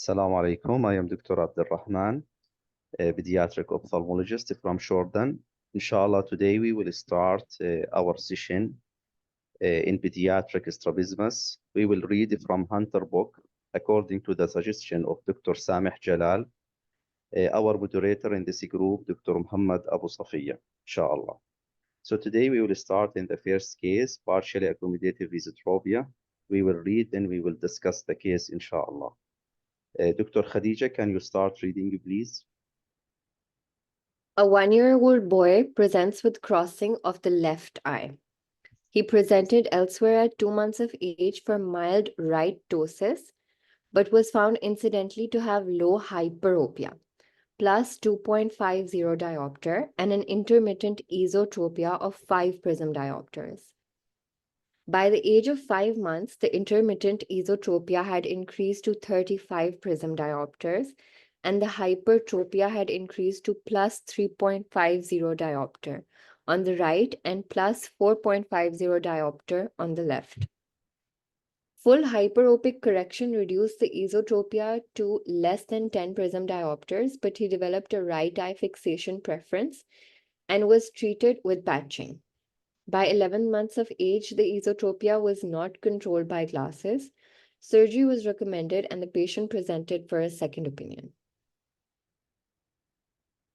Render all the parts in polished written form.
Assalamu alaikum. I am Dr. Abdulrahman, a pediatric ophthalmologist from Jordan. Inshallah, today we will start our session in pediatric strabismus. We will read from Hunter book according to the suggestion of Dr. Samih Jalal, our moderator in this group, Dr. Muhammad Abu Safiya, inshallah. So today we will start in the first case, partially accommodative esotropia. We will read and we will discuss the case, inshallah. Dr. Khadija, can you start reading, please? A 1-year-old boy presents with crossing of the left eye. He presented elsewhere at 2 months of age for mild right ptosis, but was found incidentally to have low hyperopia, plus 2.50 diopter, and an intermittent esotropia of 5 prism diopters. By the age of 5 months, the intermittent esotropia had increased to 35 prism diopters, and the hypertropia had increased to plus 3.50 diopter on the right and plus 4.50 diopter on the left. Full hyperopic correction reduced the esotropia to less than 10 prism diopters, but he developed a right eye fixation preference and was treated with patching. By 11 months of age, the esotropia was not controlled by glasses. Surgery was recommended and the patient presented for a second opinion.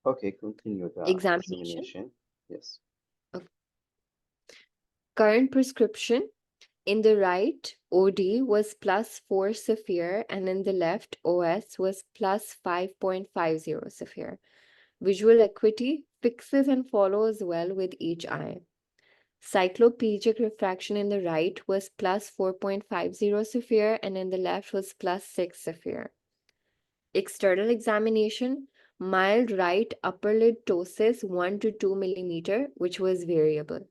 Okay, continue the examination. Yes. Okay. Current prescription. In the right, OD was plus 4 severe, and in the left, OS was plus 5.50 severe. Visual acuity fixes and follows well with each eye. Cycloplegic refraction in the right was plus 4.50 severe, and in the left was plus 6 severe. External examination, mild right upper lid ptosis 1 to 2 millimeter, which was variable.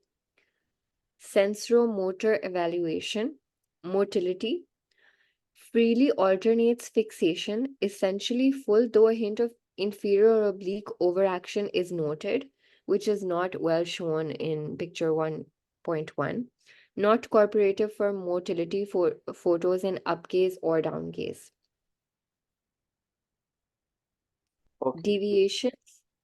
Sensoromotor evaluation, motility, freely alternates fixation, essentially full, though a hint of inferior oblique overaction is noted, which is not well shown in picture 1.1, not cooperative for motility for photos in up gaze or down gaze. Okay. Deviations.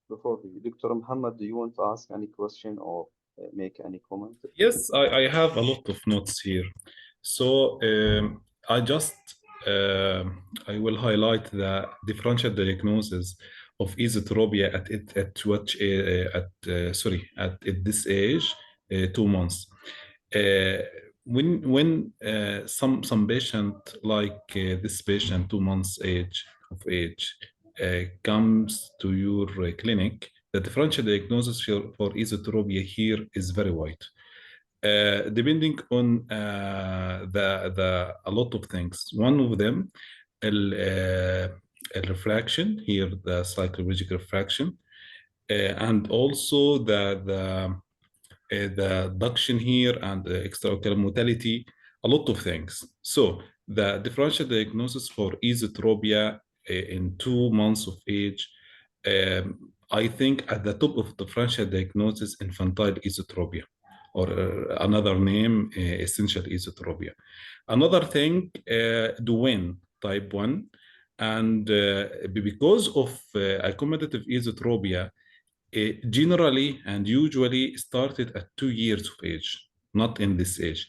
Before Dr. Muhammad, do you want to ask any question or make any comment? Yes, I have a lot of notes here. So I just I will highlight the differential diagnosis of esotropia at this age, 2 months. When some patient like this patient 2 months of age comes to your clinic, the differential diagnosis for esotropia here is very wide. Depending on a lot of things. One of them, refraction here, the cycloplegic refraction, and also the duction here and the extraocular motility, a lot of things. So the differential diagnosis for esotropia in 2 months of age, I think at the top of differential diagnosis, infantile esotropia, or another name, essential esotropia. Another thing, Duane type 1, and because of accommodative esotropia, generally and usually started at 2 years of age, not in this age.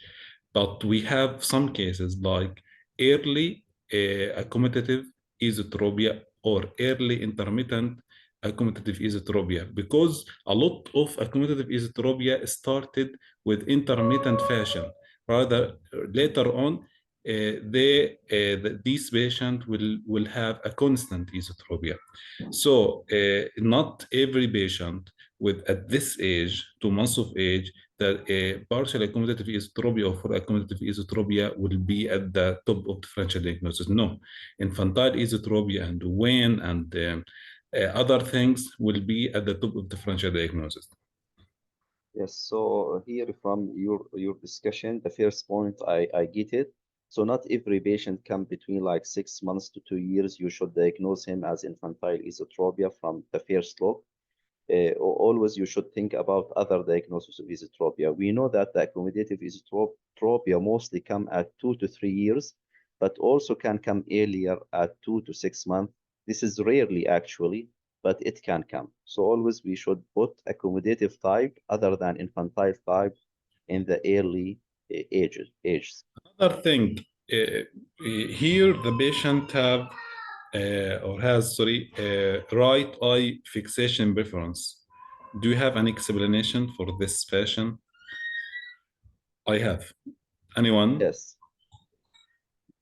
But we have some cases like early accommodative esotropia or early intermittent accommodative esotropia, because a lot of accommodative esotropia started with intermittent fashion. Rather, later on, these patients will have a constant esotropia. So not every patient at this age, 2 months of age, that a partial accommodative esotropia or full accommodative esotropia will be at the top of differential diagnosis. No, infantile esotropia and Duane and other things will be at the top of differential diagnosis. Yes, so here from your discussion, the first point, I get it. So not every patient come between like 6 months to 2 years, you should diagnose him as infantile esotropia from the first look. Always you should think about other diagnoses of esotropia. We know that the accommodative esotropia mostly come at 2 to 3 years, but also can come earlier at 2 to 6 months. This is rarely actually, but it can come. So always we should put accommodative type other than infantile type in the early ages. Another thing, here the patient have or has, sorry, right eye fixation preference. Do you have an explanation for this fashion? I have. Anyone? Yes.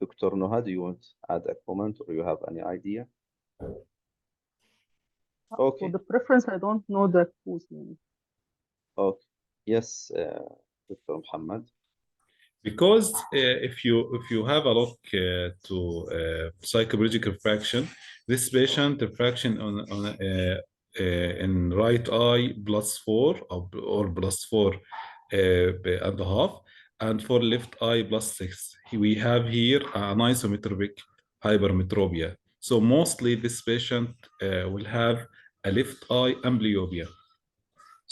Dr. Noha, do you want to add a comment or you have any idea? For Okay. the preference, I don't know the cause name. Okay. Yes, Dr. Muhammad. Because if you have a look to psychological fraction, this patient the fraction on in right eye +4 or +4 and a half, and for left eye +6. We have here an isometropic hypermetropia. So mostly this patient will have a left eye amblyopia.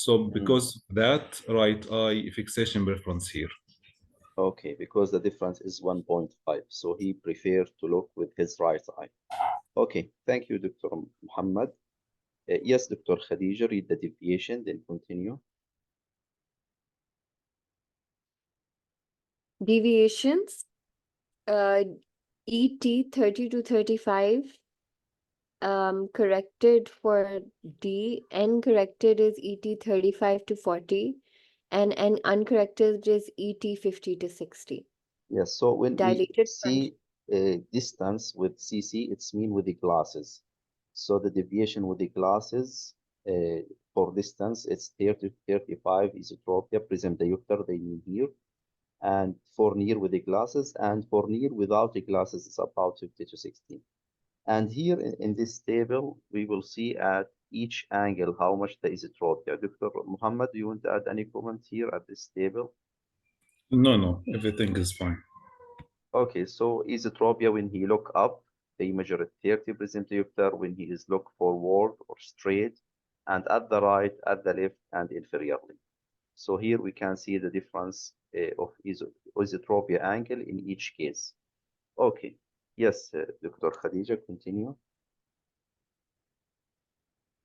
So because that right eye fixation preference here. Okay, because the difference is 1.5, so he preferred to look with his right eye. Okay, thank you, Dr. Muhammad. Yes, Dr. Khadija, read the deviation, then continue. Deviations, ET 30 to 35, corrected for D, N corrected is ET 35 to 40, and N uncorrected is ET 50 to 60. Yes, so when we Dilated see distance with CC, it's mean with the glasses. So the deviation with the glasses for distance, it's 30 to 35 esotropia, prism diopter, they mean here. And for near with the glasses, and for near without the glasses, it's about 50 to 60. And here in this table, we will see at each angle how much the esotropia. Dr. Muhammad, do you want to add any comment here at this table? No, everything is fine. Okay, so esotropia, when he look up, they measure at 30 diopter when he is look forward or straight, and at the right, at the left, and inferiorly. So here we can see the difference of esotropia angle in each case. Okay, yes, Dr. Khadija, continue.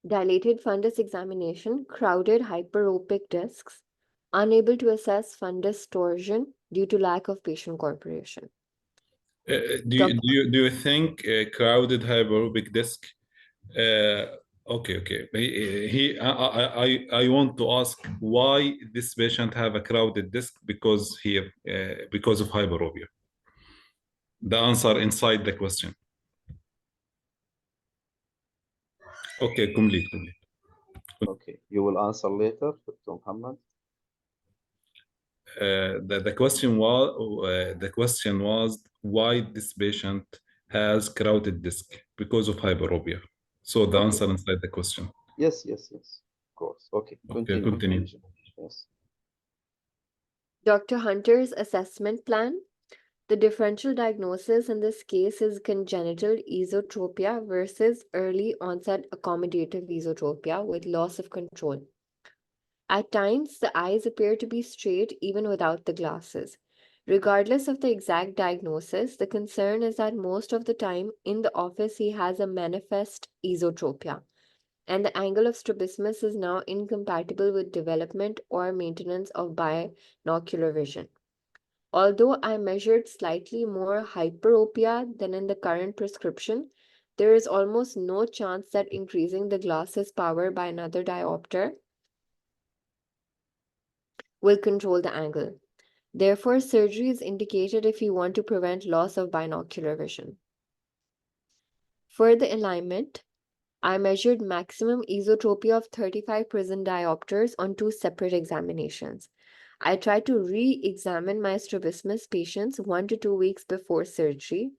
Dilated fundus examination, crowded hyperopic discs, unable to assess fundus torsion due to lack of patient cooperation. Do you think crowded hyperopic disc? Okay. I want to ask why this patient have a crowded disc because of hyperopia. The answer inside the question. Okay, complete. Okay, you will answer later, Dr. Muhammad. The question was why this patient has crowded disc because of hyperopia. So the answer inside the question. Yes, of course. Okay, continue. Continue. Yes. Dr. Hunter's assessment plan. The differential diagnosis in this case is congenital esotropia versus early onset accommodative esotropia with loss of control. At times, the eyes appear to be straight even without the glasses. Regardless of the exact diagnosis, the concern is that most of the time in the office he has a manifest esotropia, and the angle of strabismus is now incompatible with development or maintenance of binocular vision. Although I measured slightly more hyperopia than in the current prescription, there is almost no chance that increasing the glasses power by another diopter will control the angle. Therefore, surgery is indicated if you want to prevent loss of binocular vision. For the alignment, I measured maximum esotropia of 35 prism diopters on 2 separate examinations. I tried to re-examine my strabismus patients 1 to 2 weeks before surgery,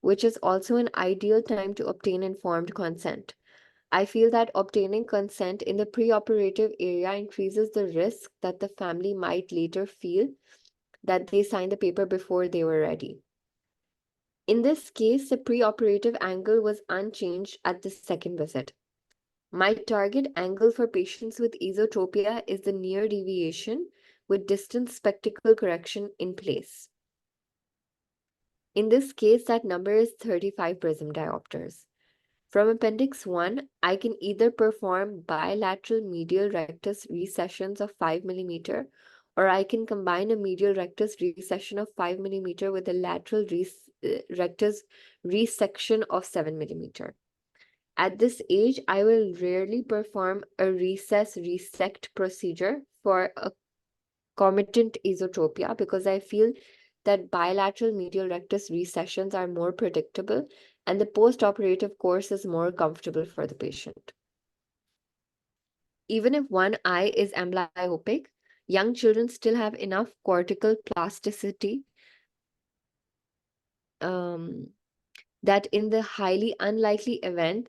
which is also an ideal time to obtain informed consent. I feel that obtaining consent in the preoperative area increases the risk that the family might later feel that they signed the paper before they were ready. In this case, the preoperative angle was unchanged at the second visit. My target angle for patients with esotropia is the near deviation with distance spectacle correction in place. In this case, that number is 35 prism diopters. From Appendix 1, I can either perform bilateral medial rectus recessions of 5 mm, or I can combine a medial rectus recession of 5 mm with a lateral rectus resection of 7 mm. At this age, I will rarely perform a recess resect procedure for a concomitant esotropia because I feel that bilateral medial rectus recessions are more predictable and the post-operative course is more comfortable for the patient. Even if one eye is amblyopic, young children still have enough cortical plasticity that in the highly unlikely event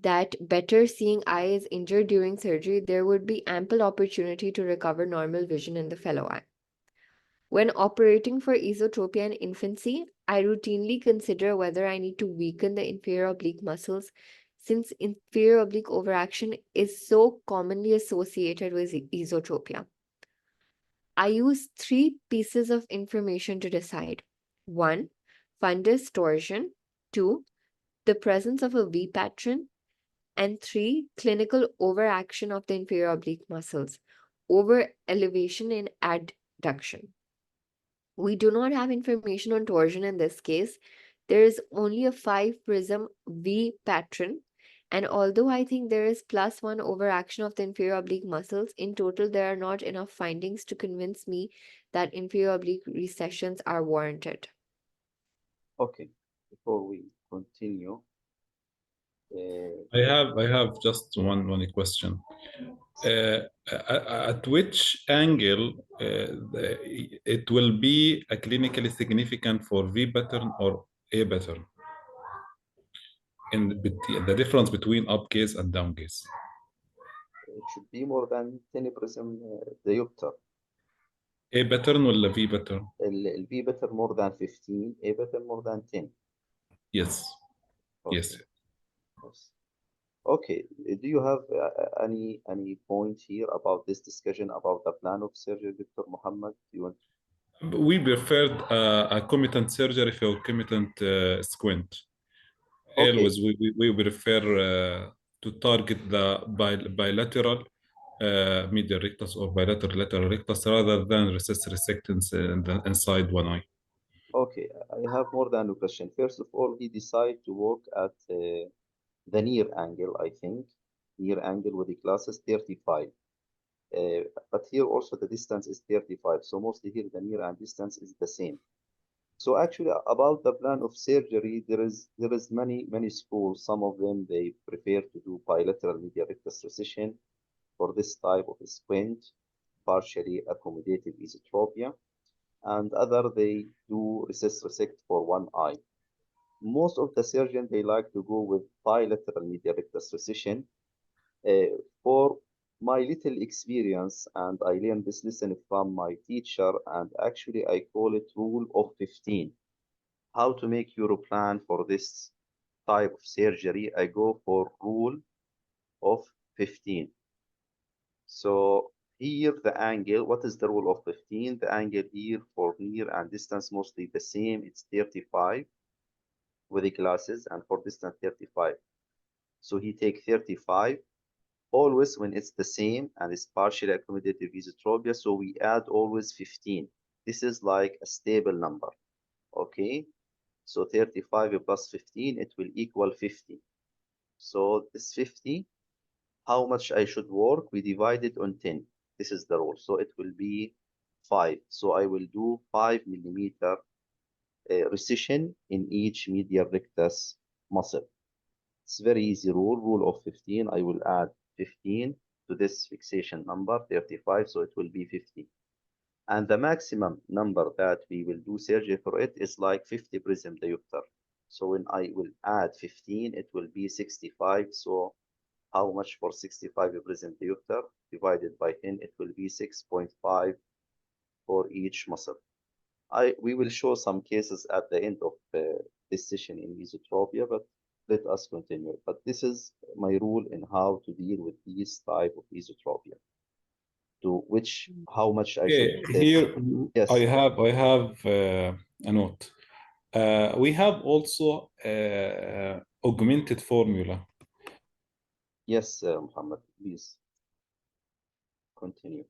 that better seeing eye is injured during surgery, there would be ample opportunity to recover normal vision in the fellow eye. When operating for esotropia in infancy, I routinely consider whether I need to weaken the inferior oblique muscles since inferior oblique overaction is so commonly associated with esotropia. I use 3 pieces of information to decide. 1. Fundus torsion. 2. The presence of a V pattern. And 3. Clinical overaction of the inferior oblique muscles. Over elevation in adduction. We do not have information on torsion in this case. There is only a 5 prism V pattern. And although I think there is +1 overaction of the inferior oblique muscles, in total there are not enough findings to convince me that inferior oblique recessions are warranted. Okay, before we continue, I have just one question. At which angle it will be a clinically significant for V pattern or A pattern? In the difference between up gaze and down gaze. it should be more than 10 prism diopter. A pattern ولا V pattern? ال V pattern more than 15, A pattern more than 10. Yes. Okay. Yes. Yes. Okay. Do you have any point here about this discussion about the plan of surgery, Dr. Muhammad? Do you want? We preferred a commitant surgery for commitant squint. Okay. Always we prefer to target the bilateral medial rectus or bilateral lateral rectus rather than recess resectance inside one eye. Okay, I have more than a question. First of all, he decided to work at the near angle, I think. Near angle with the glasses 35. But here also the distance is 35. So mostly here the near and distance is the same. So actually about the plan of surgery, there is many schools. Some of them they prefer to do bilateral medial rectus recession for this type of squint, partially accommodative esotropia, and other they do recess resect for one eye. Most of the surgeons they like to go with bilateral medial rectus recession. For my little experience, and I learned this lesson from my teacher, and actually I call it rule of 15. How to make your plan for this type of surgery? I go for rule of 15. So here the angle, what is the rule of 15? The angle here for near and distance mostly the same. It's 35 with the glasses, and for distance 35. So he take 35 always when it's the same and it's partially accommodative esotropia. So we add always 15. This is like a stable number. Okay. So 35 plus 15, it will equal 50. So this 50, how much I should work? We divide it on 10. This is the rule. So it will be 5. So I will do 5 millimeter recession in each medial rectus muscle. It's very easy rule, rule of 15. I will add 15 to this fixation number, 35, so it will be 50. And the maximum number that we will do surgery for it is like 50 prism diopter. So when I will add 15, it will be 65. So how much for 65 prism diopter divided by 10? It will be 6.5 for each muscle. We will show some cases at the end of this session in esotropia, but let us continue. But this is my rule in how to deal with these type of esotropia. To which, how much I should Here Yes. I have a note. We have also augmented formula. Yes, Muhammad, please continue.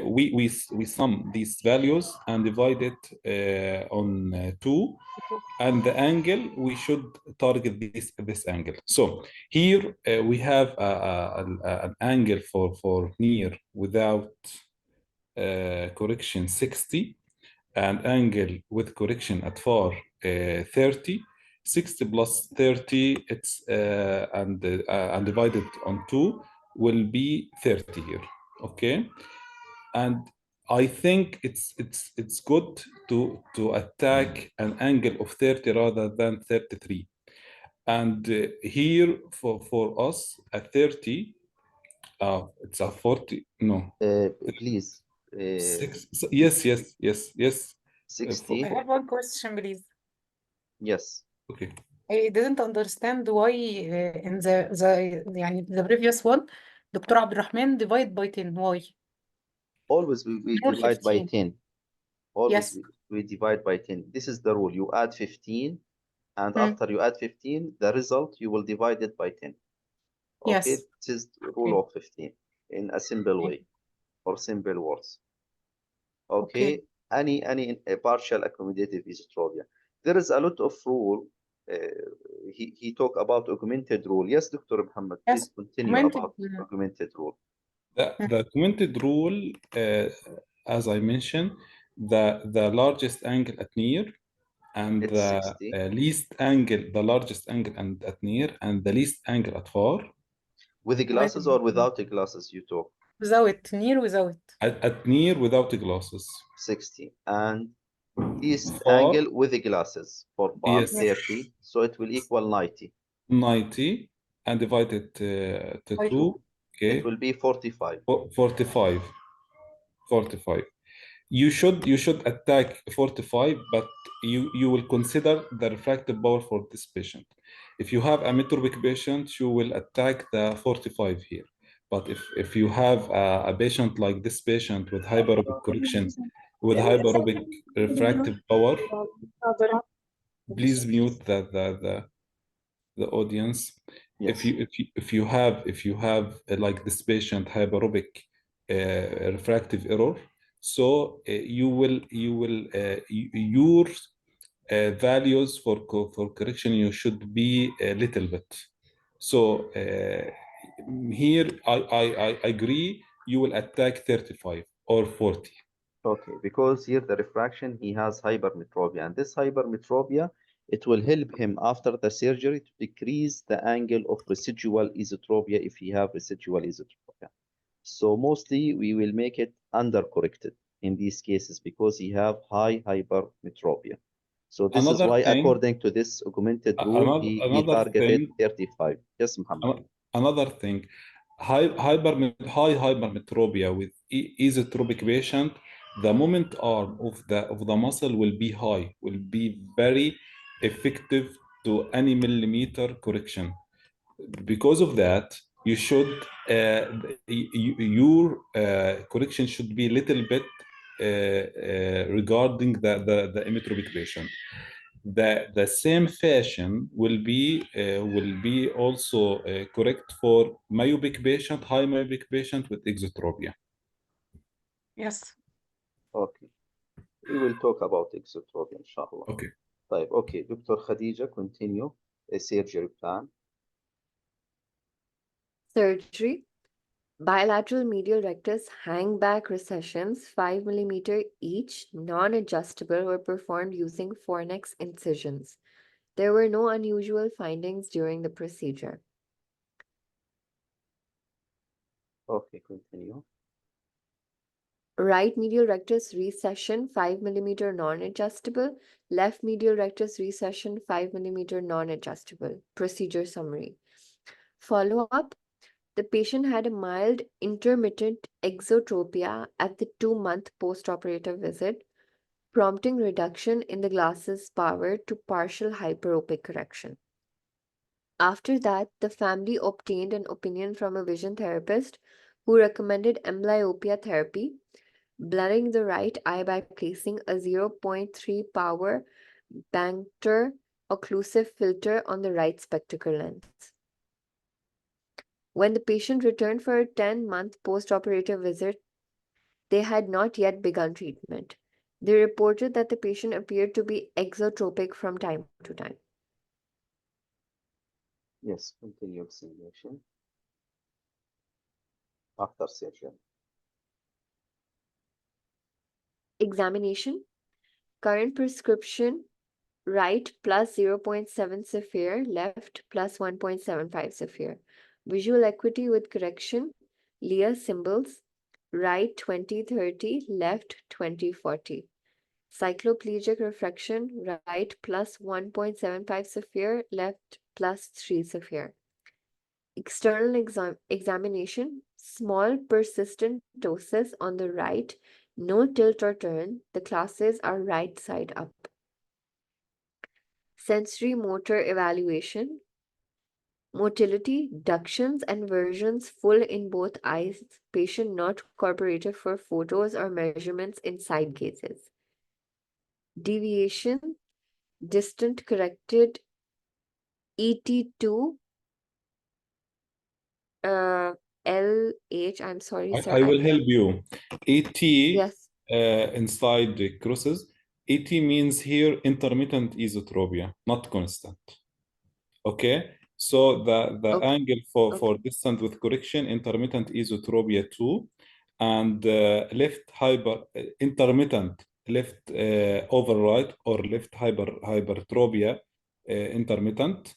We sum these values and divide it on 2, and the angle we should target this angle. So here we have an angle for near without correction 60, and angle with correction at far 30. 60 plus 30, it's and divided on 2 will be 30 here. Okay, and I think it's good to attack an angle of 30 rather than 33. And here for us at 30, it's a 40. No, Please, yes, yes, yes, yes. 60. I have one question, please. Yes. Okay. I didn't understand why in يعني the previous one, Dr. Abdurrahman divide by 10. Why? Always we Rule divide by 15. 10. Always Yes. we divide by 10. This is the rule. You add 15, and Hmm. after you add 15, the result you will divide it by 10. Okay, Yes. this is the rule Okay. of 15 in a simple way or simple words. Okay. Okay, any partial accommodative esotropia. There is a lot of rule. He talk about augmented rule. Yes, Dr. Muhammad, please Yes. continue Augmented. about augmented rule. The augmented rule, as I mentioned, the largest angle at near, and It's the 60 least angle, the largest angle and at near, and the least angle at far. with the glasses or without the glasses. You talk Without, near without. At near without the glasses. 60 and least Far, angle with the glasses for far yes, 30, so it will equal 90. 90, and divide it to By 2. It Okay, will be 45. 45. 45. You should attack 45, but you will consider the refractive power for this patient. If you have a metropic patient, you will attack the 45 here. But if you have a patient like this patient with hyperopic correction, with hyperopic refractive power, please mute the audience. Yes. If you have like this patient hyperopic refractive error, so your values for correction you should be a little bit. So here I agree, you will attack 35 or 40. Okay, because here the refraction, he has hypermetropia, and this hypermetropia, it will help him after the surgery to decrease the angle of residual esotropia if he have residual esotropia. So mostly we will make it undercorrected in these cases because he have high hypermetropia. So this is Another why, thing, according to this augmented rule, he another targeted thing 35. Yes, Muhammad. Another thing, high hypermetropia with esotropic patient, the moment arm of the muscle will be high, will be very effective to any millimeter correction. Because of that, you should your correction should be a little bit regarding the emetropic patient. The same fashion will be also correct for myopic patient, high myopic patient with exotropia. Yes. Okay. We will talk about exotropia, inshallah. Okay. طيب, okay, Dr. Khadija, continue a surgery plan. Surgery. Bilateral medial rectus hang-back recessions, 5 mm each, non-adjustable, were performed using fornix incisions. There were no unusual findings during the procedure. Okay, continue. Right medial rectus recession, 5 mm non-adjustable. Left medial rectus recession, 5 mm non-adjustable. Procedure summary. Follow-up. The patient had a mild intermittent exotropia at the 2-month post-operative visit, prompting reduction in the glasses power to partial hyperopic correction. After that, the family obtained an opinion from a vision therapist who recommended amblyopia therapy, blurring the right eye by placing a 0.3 power Banter occlusive filter on the right spectacle lens. When the patient returned for a 10-month post-operative visit, they had not yet begun treatment. They reported that the patient appeared to be exotropic from time to time. Yes, continue examination after surgery. Examination. Current prescription, right plus 0.7 severe, left plus 1.75 severe. Visual acuity with correction, Lear symbols, right 20/30, left 20/40. Cycloplegic refraction, right plus 1.75 severe, left plus 3 severe. External examination, small persistent ptosis on the right, no tilt or turn, the classes are right side up. Sensory motor evaluation, motility, ductions and versions full in both eyes, patient not cooperative for photos or measurements in side gazes. Deviation, distant corrected ET2 LH. I'm sorry, sir. I will help you. ET Yes. inside the crosses. ET means here intermittent esotropia, not constant. Okay, so the Okay. angle for distant with correction, intermittent esotropia 2, and left intermittent left overright or left hypertropia intermittent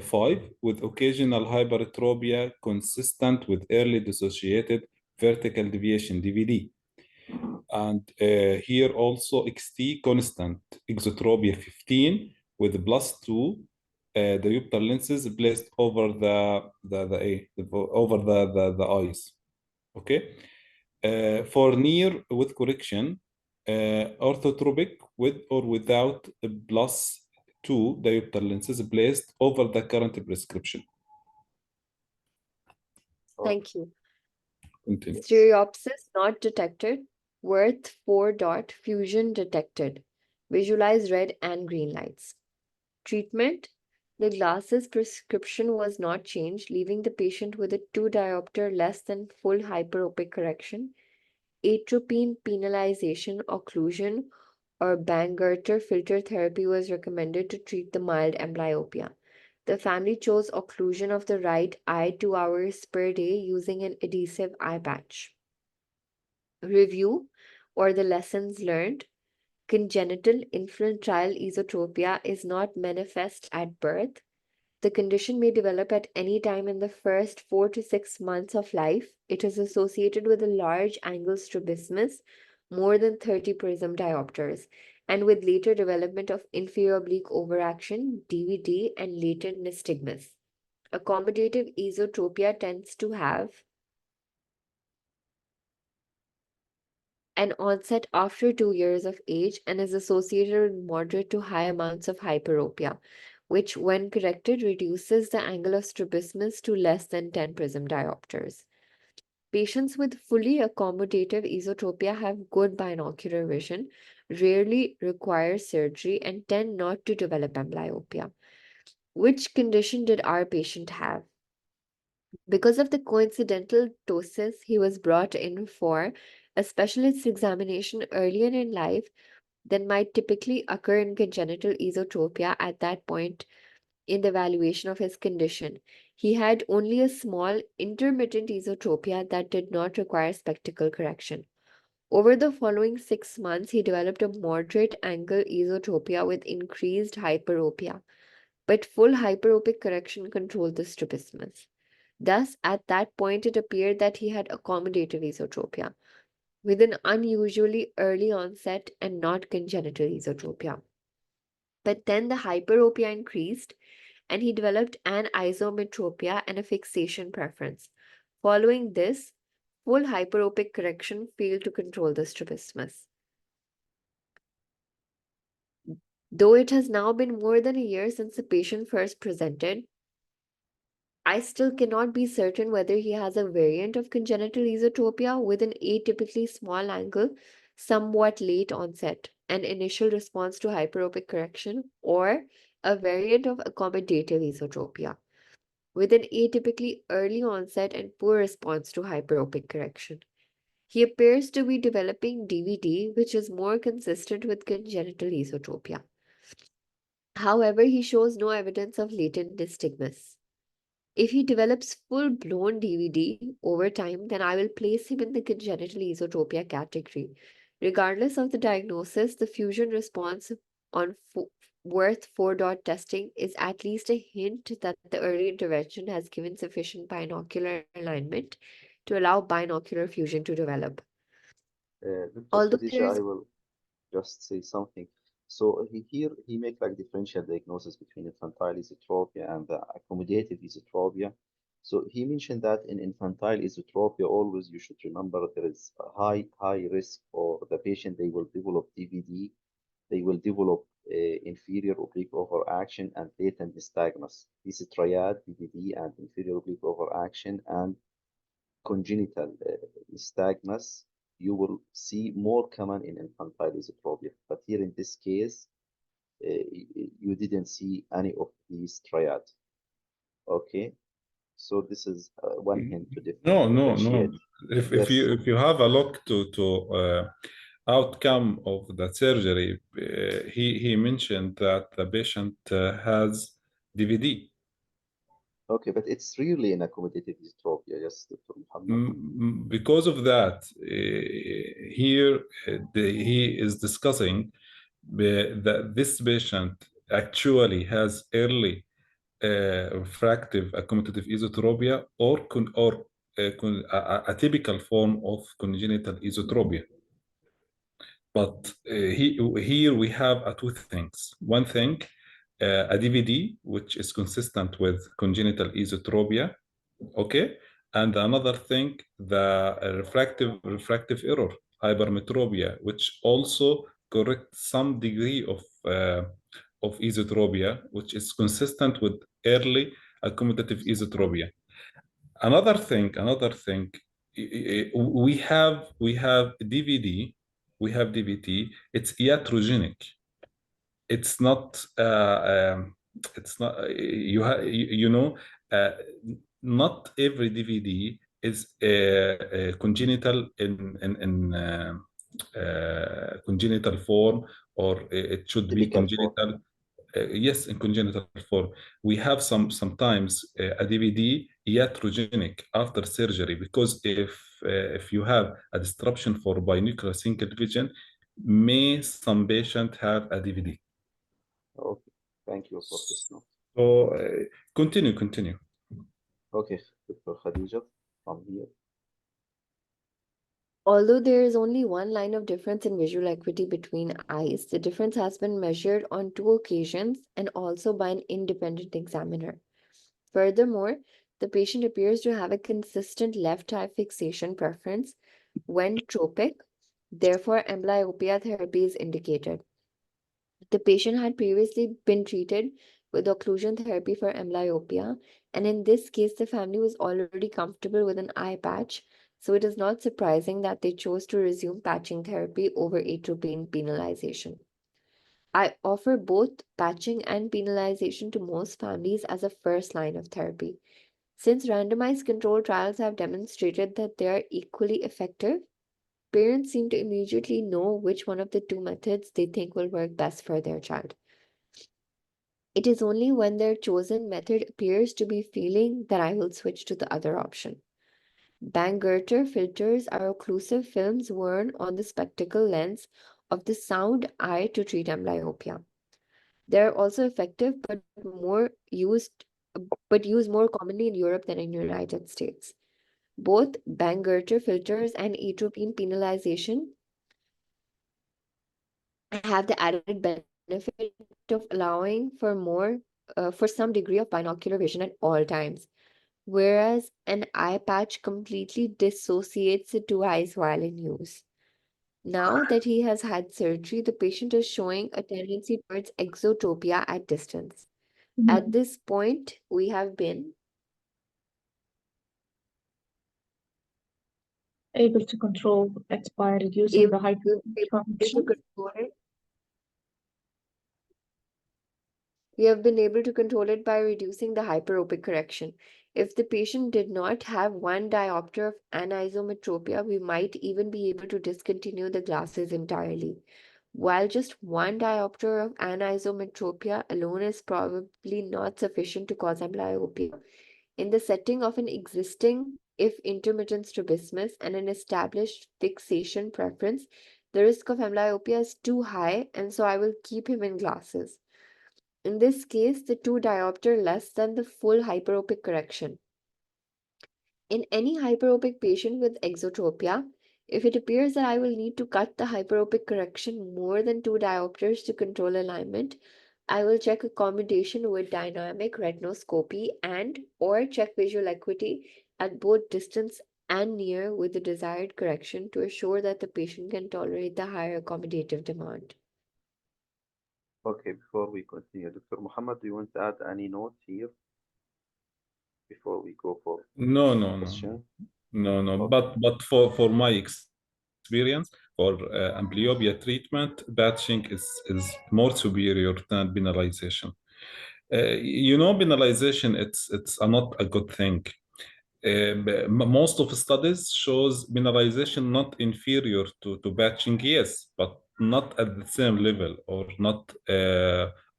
5, with occasional hypertropia consistent with early dissociated vertical deviation DVD. And here also XT constant exotropia 15 with +2 diopter lenses placed over the eyes. Okay. For near with correction, orthotropic with or without +2 diopter lenses placed over the current prescription. Thank you. Continue. Stereopsis not detected. Worth 4 dot. Fusion detected. Visualize red and green lights. Treatment. The glasses prescription was not changed, leaving the patient with a 2 diopter less than full hyperopic correction. Atropine penalization, occlusion, or Bangerter filter therapy was recommended to treat the mild amblyopia. The family chose occlusion of the right eye 2 hours per day using an adhesive eye patch. Review, or the lessons learned. Congenital infantile esotropia is not manifest at birth. The condition may develop at any time in the first 4 to 6 months of life. It is associated with a large angle strabismus, more than 30 prism diopters, and with later development of inferior oblique overaction, DVD, and latent nystagmus. Accommodative esotropia tends to have an onset after 2 years of age and is associated with moderate to high amounts of hyperopia, which, when corrected, reduces the angle of strabismus to less than 10 prism diopters. Patients with fully accommodative esotropia have good binocular vision, rarely require surgery, and tend not to develop amblyopia. Which condition did our patient have? Because of the coincidental ptosis he was brought in for a specialist examination earlier in life than might typically occur in congenital esotropia at that point in the evaluation of his condition. He had only a small intermittent esotropia that did not require spectacle correction. Over the following 6 months, he developed a moderate angle esotropia with increased hyperopia, but full hyperopic correction controlled the strabismus. Thus, at that point, it appeared that he had accommodative esotropia, with an unusually early onset and not congenital esotropia. But then the hyperopia increased, and he developed an isometropia and a fixation preference. Following this, full hyperopic correction failed to control the strabismus. Though it has now been more than a year since the patient first presented, I still cannot be certain whether he has a variant of congenital esotropia with an atypically small angle, somewhat late onset, an initial response to hyperopic correction, or a variant of accommodative esotropia with an atypically early onset and poor response to hyperopic correction. He appears to be developing DVD, which is more consistent with congenital esotropia. However, he shows no evidence of latent nystagmus. If he develops full-blown DVD over time, then I will place him in the congenital esotropia category. Regardless of the diagnosis, the fusion response on worth 4-dot testing is at least a hint that the early intervention has given sufficient binocular alignment to allow binocular fusion to develop. Dr. Although Khadija, there's I will just say something. So here he make like differential diagnosis between infantile esotropia and the accommodative esotropia. So he mentioned that in infantile esotropia, always you should remember there is a high risk for the patient. They will develop DVD, they will develop inferior oblique overaction and latent nystagmus. This is triad, DVD, and inferior oblique overaction and congenital nystagmus, you will see more common in infantile esotropia. But here in this case, you didn't see any of these triad. Okay, so this is one hint to No, no, differentiate. no. If Yes, you have a look to outcome of the surgery, he mentioned that the patient has DVD. okay, but it's really an accommodative dystropia, yes, Dr. Muhammad. Because of that, here he is discussing that this patient actually has early refractive accommodative esotropia or a typical form of congenital esotropia. But here we have two things. One thing, a DVD, which is consistent with congenital esotropia, okay? And another thing, the refractive error, hypermetropia, which also corrects some degree of esotropia, which is consistent with early accommodative esotropia. Another thing, we have DVD, we have DVT. It's iatrogenic. It's not. It's not. You know. Not every DVD is congenital in congenital form, or it should be Typical form. congenital. Yes, in congenital form. We have sometimes a DVD iatrogenic after surgery, because if you have a disruption for binocular single vision, may some patient have a DVD. Okay, thank you for this note. So continue. Okay, Dr. Khadija, from here. Although there is only one line of difference in visual acuity between eyes, the difference has been measured on 2 occasions and also by an independent examiner. Furthermore, the patient appears to have a consistent left eye fixation preference when tropic, therefore amblyopia therapy is indicated. The patient had previously been treated with occlusion therapy for amblyopia, and in this case, the family was already comfortable with an eye patch, so it is not surprising that they chose to resume patching therapy over atropine penalization. I offer both patching and penalization to most families as a first line of therapy. Since randomized controlled trials have demonstrated that they are equally effective, parents seem to immediately know which one of the 2 methods they think will work best for their child. It is only when their chosen method appears to be failing that I will switch to the other option. Bangerter filters are occlusive films worn on the spectacle lens of the sound eye to treat amblyopia. They are also effective but used more commonly in Europe than in the United States. Both Bangerter filters and atropine penalization have the added benefit of allowing for some degree of binocular vision at all times, whereas an eye patch completely dissociates the 2 eyes while in use. Now that he has had surgery, the patient is showing a tendency towards exotropia at distance. At this point, we have been able to control it by reducing the Able to hyperfunction. control it. We have been able to control it by reducing the hyperopic correction. If the patient did not have one diopter of anisometropia, we might even be able to discontinue the glasses entirely. While just one diopter of anisometropia alone is probably not sufficient to cause amblyopia, in the setting of an existing, if intermittent strabismus and an established fixation preference, the risk of amblyopia is too high, and so I will keep him in glasses. In this case, the 2 diopter less than the full hyperopic correction. In any hyperopic patient with exotropia, if it appears that I will need to cut the hyperopic correction more than 2 diopters to control alignment, I will check accommodation with dynamic retinoscopy and or check visual acuity at both distance and near with the desired correction to assure that the patient can tolerate the higher accommodative demand. Okay, before we continue, Dr. Muhammad, do you want to add any note here before we go for No. question? No. Okay. But for my experience, for amblyopia treatment, batching is more superior than penalization. Penalization, it's not a good thing. Most of the studies shows penalization not inferior to batching, yes, but not at the same level or not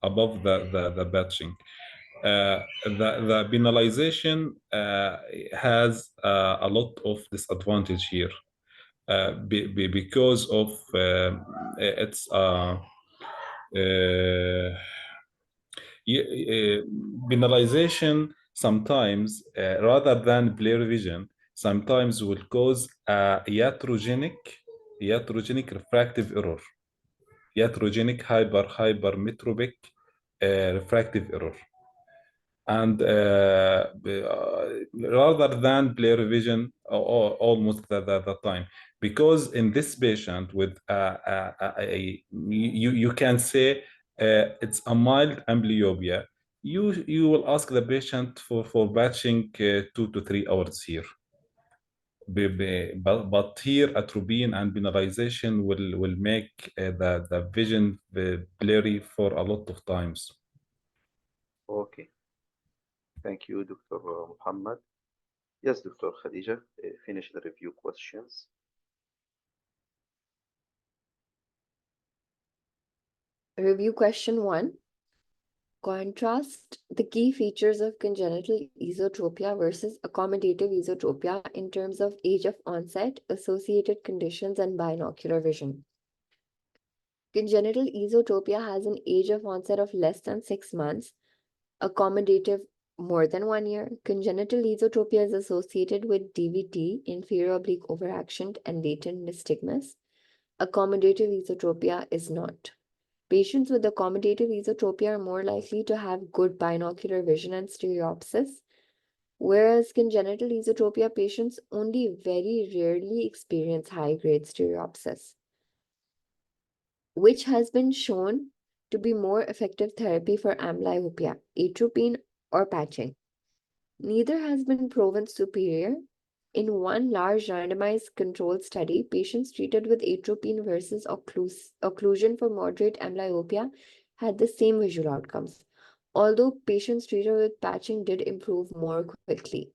above the batching. The penalization has a lot of disadvantage here because of its penalization sometimes, rather than blur vision, sometimes will cause a iatrogenic refractive error, iatrogenic hypermetropic refractive error. And rather than blur vision almost the time, because in this patient with you can say it's a mild amblyopia, you will ask the patient for batching 2 to 3 hours here. But here atropine and penalization will make the vision blurry for a lot of times. Okay. Thank you, Dr. Muhammad. Yes, Dr. Khadija, finish the review questions. Review question 1. Contrast the key features of congenital esotropia versus accommodative esotropia in terms of age of onset, associated conditions, and binocular vision. Congenital esotropia has an age of onset of less than 6 months, accommodative more than 1 year. Congenital esotropia is associated with DVT, inferior oblique overaction, and latent nystagmus. Accommodative esotropia is not. Patients with accommodative esotropia are more likely to have good binocular vision and stereopsis, whereas congenital esotropia patients only very rarely experience high-grade stereopsis, which has been shown to be more effective therapy for amblyopia, atropine, or patching. Neither has been proven superior. In one large randomized controlled study, patients treated with atropine versus occlusion for moderate amblyopia had the same visual outcomes, although patients treated with patching did improve more quickly.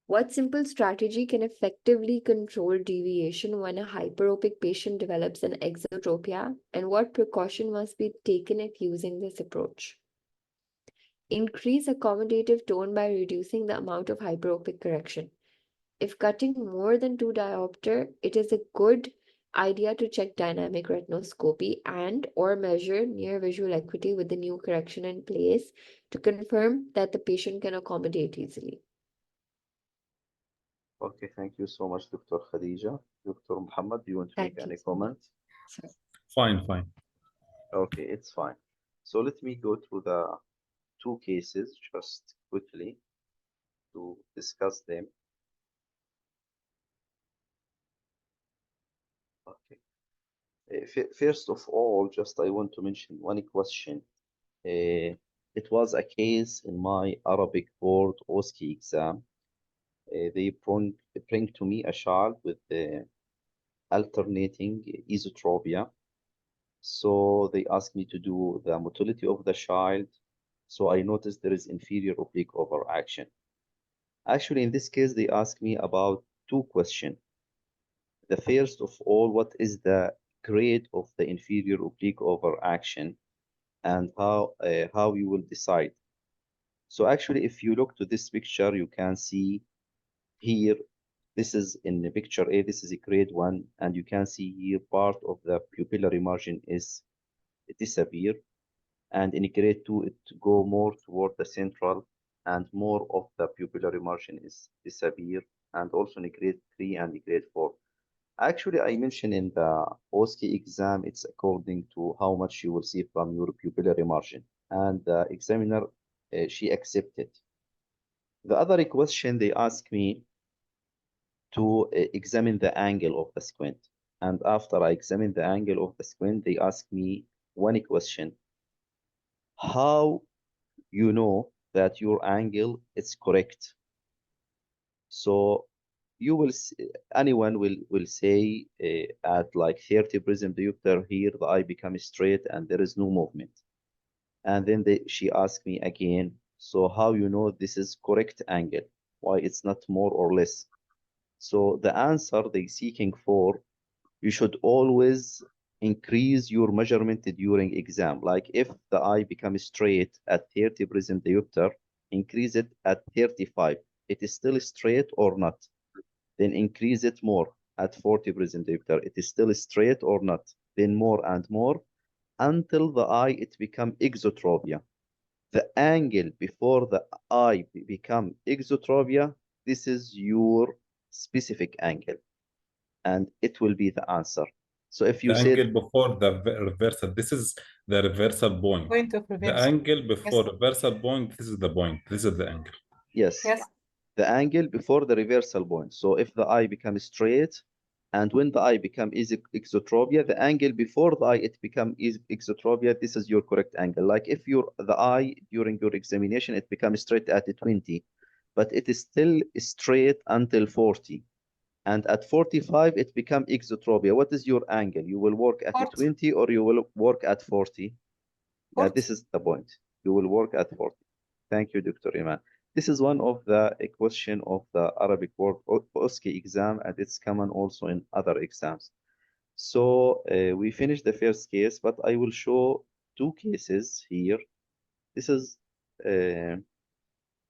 What simple strategy can effectively control deviation when a hyperopic patient develops an exotropia, and what precaution must be taken if using this approach? Increase accommodative tone by reducing the amount of hyperopic correction. If cutting more than 2 diopter, it is a good idea to check dynamic retinoscopy and or measure near visual acuity with the new correction in place to confirm that the patient can accommodate easily. Okay, thank you so much, Dr. Khadija. Dr. Muhammad, do you want to Thank make you any so much. comment? Sir. Fine. Okay, it's fine. So let me go through the 2 cases just quickly to discuss them. Okay. First of all, just I want to mention one question. It was a case in my Arabic board OSCE exam. they bring to me a child with alternating esotropia. So they asked me to do the motility of the child. So I noticed there is inferior oblique overaction. Actually, in this case, they asked me about two questions. The first of all, what is the grade of the inferior oblique overaction and how you will decide? So actually, if you look to this picture, you can see here, this is in the picture A, this is a grade 1, and you can see here part of the pupillary margin is disappear, and in grade 2, it go more toward the central, and more of the pupillary margin is disappear, and also in grade 3 and grade 4. Actually, I mentioned in the OSCE exam, it's according to how much you will see from your pupillary margin, and the examiner, she accepted. The other question they asked me to examine the angle of the squint. And after I examine the angle of the squint, they asked me one question. How you know that your angle is correct? So you will anyone will say at like 30 prism diopter here, the eye becomes straight and there is no movement. And then she asked me again, so how you know this is correct angle? Why it's not more or less? So the answer they seeking for, you should always increase your measurement during exam. Like if the eye becomes straight at 30 prism diopter, increase it at 35. It is still straight or not? Then increase it more at 40 prism diopter. It is still straight or not? Then more and more until the eye it become exotropia. The angle before the eye become exotropia, this is your specific angle, and it will be the answer. So if you The said angle before the reversal, this is the reversal point. Point of The reversal. angle before Yes. reversal point, this is the point. This is the angle. yes, Yes. the angle before the reversal point. So if the eye becomes straight, and when the eye become exotropia, the angle before the eye it become exotropia, this is your correct angle. Like if the eye during your examination it becomes straight at 20, but it is still straight until 40. And at 45, it become exotropia. What is your angle? You will work at 40. 20 or you will work at 40? Yeah, 40. this is the point. You will work at 40. Thank you, Dr. Iman. This is one of the question of the Arabic word OSCE exam, and it's common also in other exams. So we finished the first case, but I will show two cases here. This is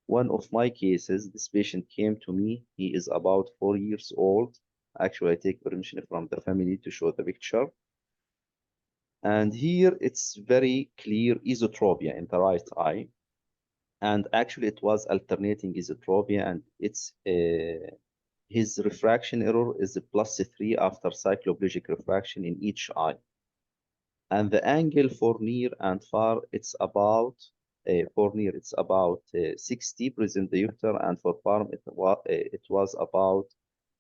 one of my cases. This patient came to me. He is about 4 years old. Actually, I take permission from the family to show the picture. And here it's very clear esotropia in the right eye. And actually it was alternating esotropia, and it's his refraction error is a +3 after cycloplegic refraction in each eye. And the angle for near and far, it's about, for near, it's about 60 prism diopter, and for far, it was about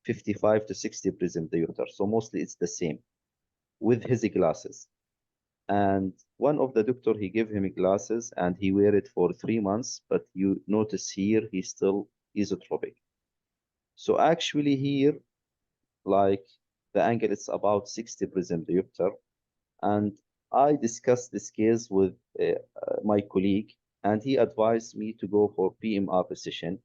55 to 60 prism diopter. So mostly it's the same with his glasses. And one of the doctor, he gave him glasses and he wear it for 3 months, but you notice here, he's still esotropic. So actually here, like the angle is about 60 prism diopter. And I discussed this case with my colleague, and he advised me to go for PMR recession.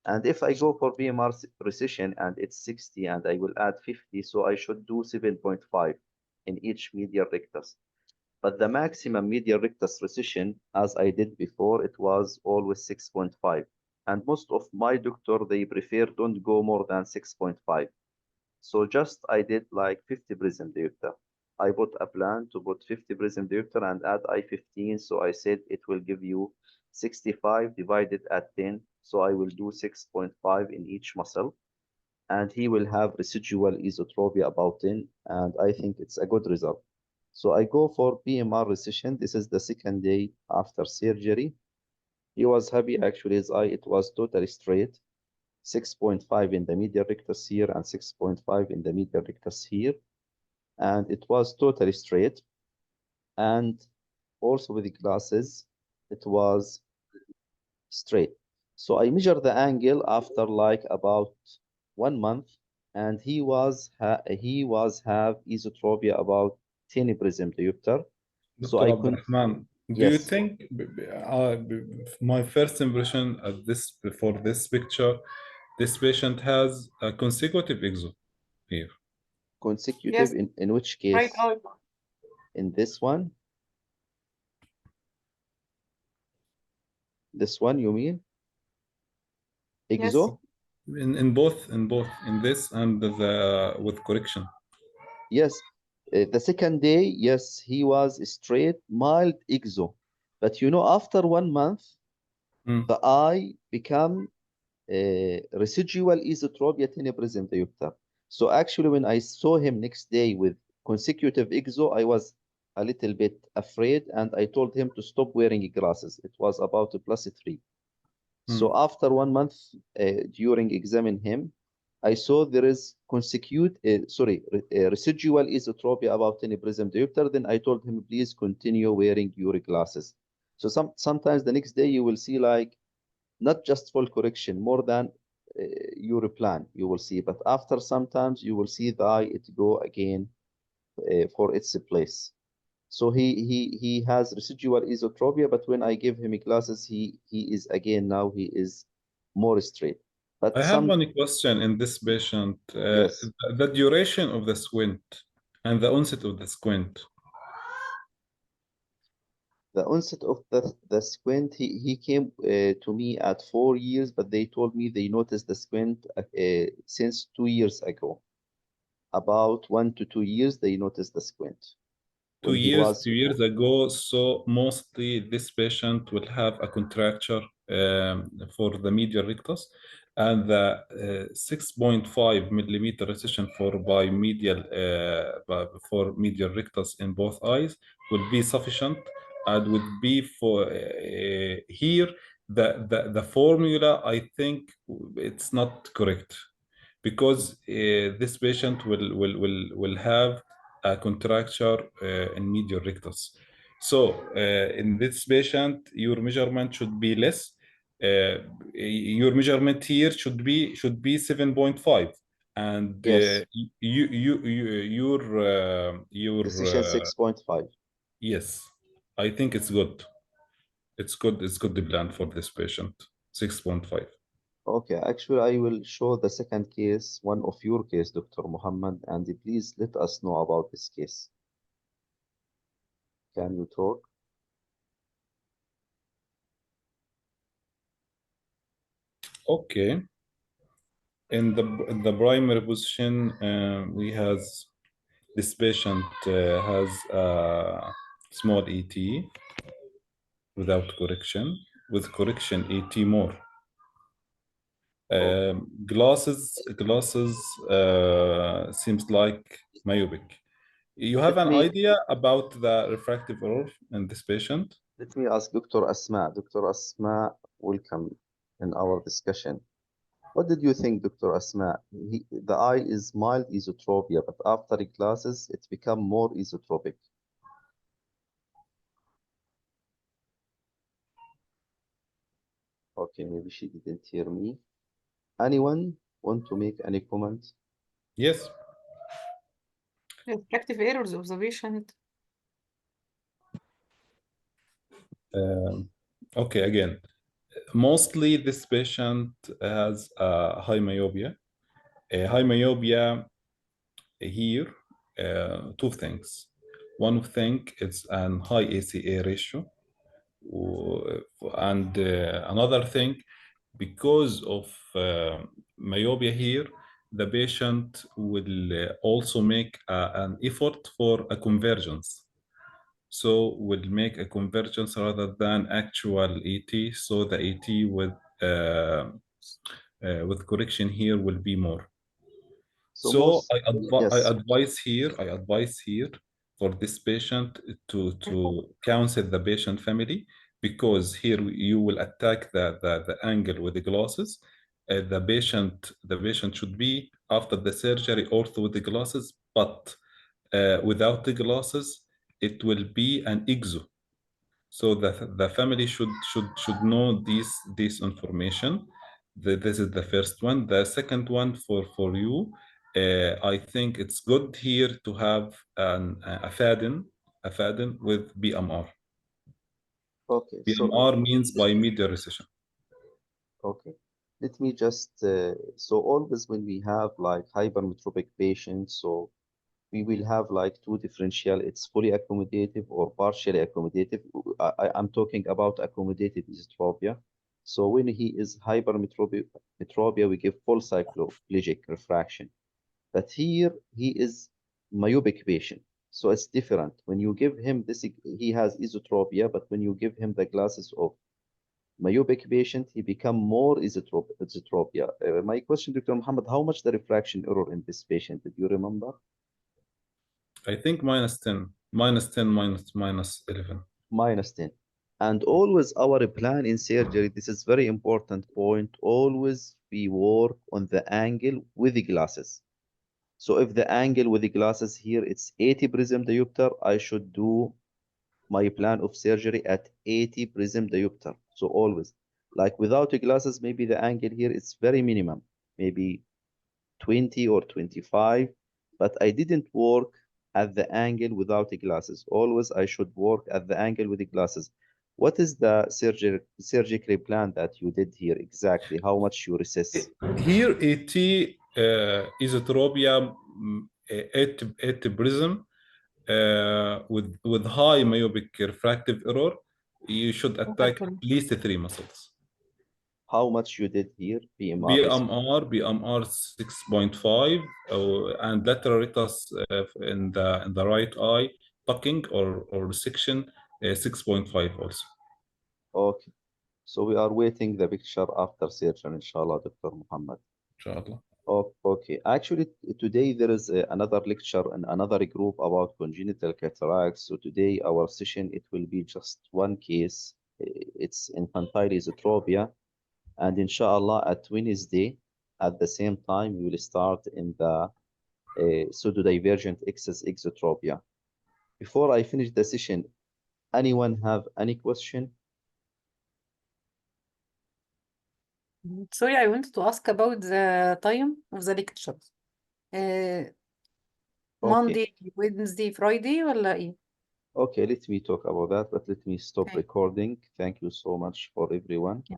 And if I go for PMR recession and it's 60 and I will add 50, so I should do 7.5 in each medial rectus. But the maximum medial rectus recession, as I did before, it was always 6.5. And most of my doctor, they prefer don't go more than 6.5. So just I did like 50 prism diopter. I put a plan to put 50 prism diopter and add I-15. So I said it will give you 65 divided at 10. So I will do 6.5 in each muscle. And he will have residual esotropia about 10. And I think it's a good result. So I go for PMR recession. This is the second day after surgery. He was happy. Actually, his eye, it was totally straight. 6.5 in the medial rectus here and 6.5 in the medial rectus here. And it was totally straight. And also with the glasses, it was straight. So I measure the angle after like about 1 month, and he was have esotropia about 10 prism diopter. So Dr. I couldn't. Abdurrahman, do you Yes, think my first impression at this for this picture, this patient has a consecutive exo here? consecutive Yes, in which right case? eye. In this one? This one you mean? Yes. Exo? In both in this and the with correction. Yes. The second day, yes, he was straight, mild exo. But you know, after 1 month, Hmm. the eye become residual esotropia tenebrism diopter. So actually, when I saw him next day with consecutive exo, I was a little bit afraid, and I told him to stop wearing glasses. It was about a +3. So after 1 month, during examining him, I saw there is residual esotropia about 10 prism diopter. Then I told him, please continue wearing your glasses. So sometimes the next day you will see like not just full correction, more than your plan you will see. But after sometimes you will see the eye it go again for its place. So he has residual esotropia, but when I give him glasses, he is again now he is more straight. I But have some one question in this patient. yes, The duration of the squint and the onset of the squint. the onset of the squint, he came to me at 4 years, but they told me they noticed the squint since 2 years ago. About 1 to 2 years, they noticed the squint Two when he years, was 2 years ago, so mostly this patient will have a contracture for the medial rectus, and the 6.5 millimeter recession for medial rectus in both eyes will be sufficient, and would be for here the formula. I think it's not correct, because this patient will have a contracture in medial rectus. So in this patient, your measurement should be less. Your measurement here should be 7.5, and yes, your decision 6.5. yes, I think it's good. It's good. It's good, the plan for this patient. 6.5. Okay, actually, I will show the second case, one of your case, Dr. Muhammad, and please let us know about this case. Can you talk? Okay. In the primary position, we has this patient has a small ET without correction. With correction, ET more. Okay. Glasses seems like myopic. You have Let an me idea about the refractive error in this patient? let me ask Dr. Asma. Dr. Asma, welcome in our discussion. What did you think, Dr. Asma? The eye is mild esotropia, but after glasses, it become more esotropic. Okay, maybe she didn't hear me. Anyone want to make any comment? Yes. Refractive errors of the patient. Okay, again, mostly this patient has high myopia. High myopia here, two things. One thing is an high ACA ratio, and another thing, because of myopia here, the patient will also make an effort for a convergence. So will make a convergence rather than actual ET. So the ET with correction here will be more. So So most, I yes. advise here for this patient to counsel the patient family, because here you will attack the angle with the glasses. The patient should be after the surgery ortho with the glasses, but without the glasses, it will be an exo. So the family should know this information. This is the first one. The second one for you, I think it's good here to have a FADN with BMR. Okay, so BMR means bimedial recession. okay. Let me just so always when we have like hypermetropic patients, so we will have like two differential, it's fully accommodative or partially accommodative. I'm talking about accommodative esotropia. So when he is hypermetropia, we give full cycloplegic refraction. But here he is myopic patient. So it's different. When you give him this, he has esotropia, but when you give him the glasses of myopic patient, he become more esotropia. My question, Dr. Muhammad, how much the refraction error in this patient? Did you remember? I think -10, -10, -11. -10. And always our plan in surgery, this is very important point, always we work on the angle with the glasses. So if the angle with the glasses here, it's 80 prism diopter, I should do my plan of surgery at 80 prism diopter. So always, like without the glasses, maybe the angle here is very minimum, maybe 20 or 25, but I didn't work at the angle without the glasses. Always I should work at the angle with the glasses. What is the surgical plan that you did here exactly? How much you recess? Here, AT esotropia, 8 prism with high myopic refractive error. You should attack at least 3 muscles. How much you did here? BMR BMR 6.5 and lateral rectus in the right eye tucking or section 6.5 also. Okay. So we are waiting the picture after surgery, inshallah, Dr. Muhammad. Inshallah. Okay. Actually, today there is another lecture and another group about congenital cataracts. So today our session, it will be just one case. It's infantile esotropia. And inshallah, at Wednesday, at the same time, we will start in the pseudo-divergent excess exotropia. Before I finish the session, anyone have any question? Sorry, I wanted to ask about the time of the lectures. Monday, Wednesday, Friday ولا إيه؟ Okay, let me talk about that, but let me stop Okay. recording. Thank you so much for everyone. Yeah.